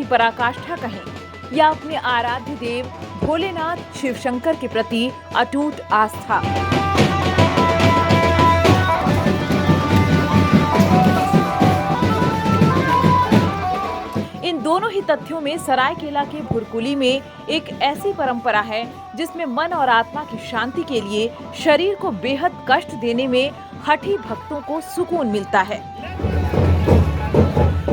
पराकाष्ठा कहें या अपने आराध्य देव भोलेनाथ शिव शंकर के प्रति अटूट आस्था। इन दोनों ही तथ्यों में सरायकेला के भुरकुली में एक ऐसी परंपरा है जिसमें मन और आत्मा की शांति के लिए शरीर को बेहद कष्ट देने में हठी भक्तों को सुकून मिलता है।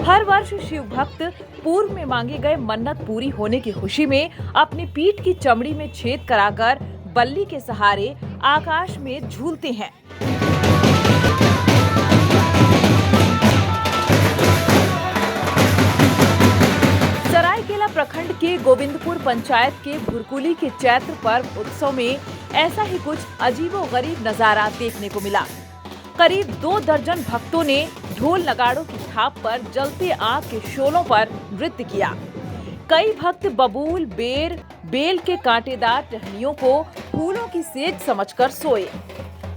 हर वर्ष शिव भक्त पूर्व में मांगे गए मन्नत पूरी होने की खुशी में अपनी पीठ की चमड़ी में छेद कराकर बल्ली के सहारे आकाश में झूलते हैं। सरायकेला प्रखंड के गोविंदपुर पंचायत के भुरकुली के चैत्र पर्व उत्सव में ऐसा ही कुछ अजीबोगरीब नजारा देखने को मिला। करीब 2 दर्जन भक्तों ने ढोल नगाड़ों की थाप पर जलते आग के शोलों पर नृत्य किया। कई भक्त बबूल, बेल के कांटेदार टहनियों को फूलों की सेज समझकर सोए,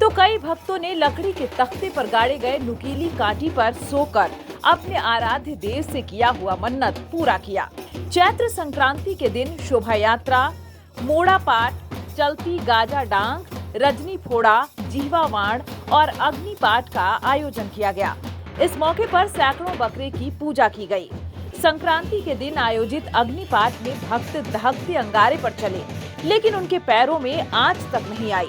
तो कई भक्तों ने लकड़ी के तख्ते पर गाड़े गए नुकीली कांटी पर सोकर अपने आराध्य देव से किया हुआ मन्नत पूरा किया। चैत्र संक्रांति के दिन शोभा यात्रा, मोड़ा पाठ, चलती गाजा डांग, रजनी फोड़ा, जीवावाण और अग्नि पाठ का आयोजन किया गया। इस मौके पर सैकड़ों बकरे की पूजा की गई। संक्रांति के दिन आयोजित अग्नि पाठ में भक्त दहकते अंगारे पर चले, लेकिन उनके पैरों में आंच तक नहीं आई।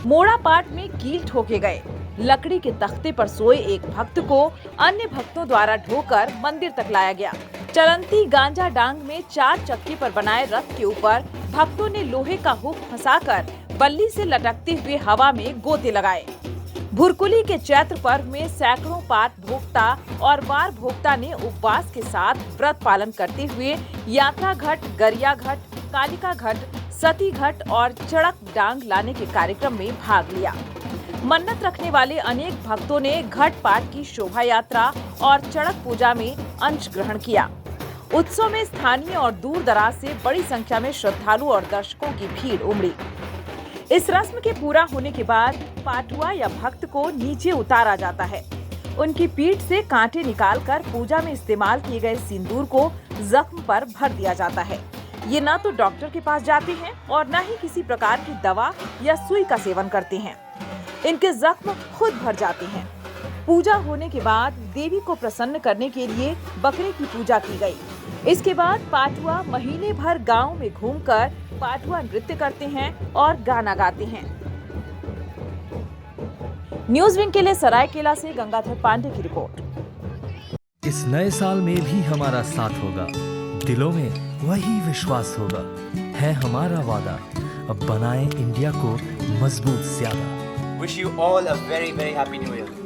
मोड़ा पाठ में कील ठोके गए। लकड़ी के तख्ते पर सोए एक भक्त को अन्य भक्तों द्वारा ढोकर मंदिर तक लाया गया। चलंती गांजा डांग में 4 चक्की पर बनाए रथ के ऊपर भक्तों ने लोहे का हुक फंसाकर बल्ली से लटकते हुए हवा में गोते लगाए। भुरकुली के चैत्र पर्व में सैकड़ों पाठ भोक्ता और बार भोक्ता ने उपवास के साथ व्रत पालन करते हुए यात्रा घट, गरिया घट, कालिका घट, सती घट और चड़क डांग लाने के कार्यक्रम में भाग लिया। मन्नत रखने वाले अनेक भक्तों ने घट पाठ की शोभा यात्रा और चड़क पूजा में अंश ग्रहण किया। उत्सव में स्थानीय और दूर दराज से बड़ी संख्या में श्रद्धालु और दर्शकों की भीड़ उमड़ी। इस रस्म के पूरा होने के बाद पाटुआ या भक्त को नीचे उतारा जाता है। उनकी पीठ से कांटे निकालकर पूजा में इस्तेमाल किए गए सिंदूर को जख्म पर भर दिया जाता है। ये न तो डॉक्टर के पास जाते हैं और न ही किसी प्रकार की दवा या सुई का सेवन करते हैं। इनके जख्म खुद भर जाते हैं। पूजा होने के बाद देवी को प्रसन्न करने के लिए बकरे की पूजा की गई। इसके बाद पाटुआ महीने भर गांव में घूमकर पाटुआ नृत्य करते हैं और गाना गाते हैं। न्यूज विंग के लिए सरायकेला से गंगाधर पांडे की रिपोर्ट। इस नए साल में भी हमारा साथ होगा, दिलों में वही विश्वास होगा, है हमारा वादा, अब बनाएं इंडिया को मजबूत ज्यादा। Wish you all a very, very happy new year.